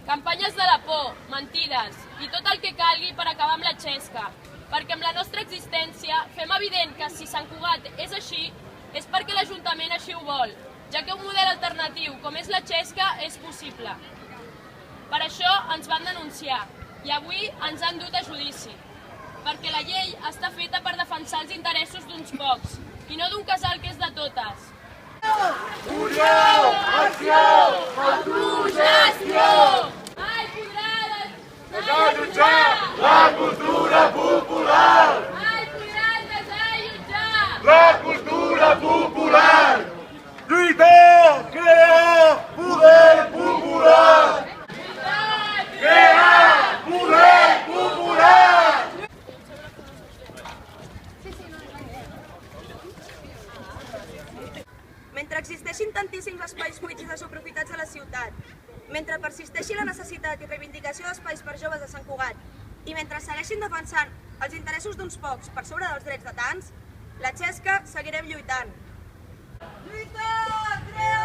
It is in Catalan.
Campanyes de la por, mentides i tot el que calgui per acabar amb la Xesca, perquè amb la nostra existència fem evident que si Sant Cugat és així és perquè l'Ajuntament així ho vol, ja que un model alternatiu com és la Xesca és possible. Per això ens van denunciar i avui ens han dut a judici, perquè la llei està feta per defensar els interessos d'uns pocs i no d'un casal que és de totes. Unió, acció, autogestió! Mai podrà desallotjar la cultura popular! Mai podran desallotjar La cultura popular! Lluitar, crear poder popular! Crear poder popular! Mentre existeixin tantíssims espais buits i desaprofitats a la ciutat, mentre persisteixi la necessitat i reivindicació d'espais per joves de Sant Cugat i mentre segueixin defensant els interessos d'uns pocs per sobre dels drets de tants, la Xesca seguirem lluitant. Lluitar, crear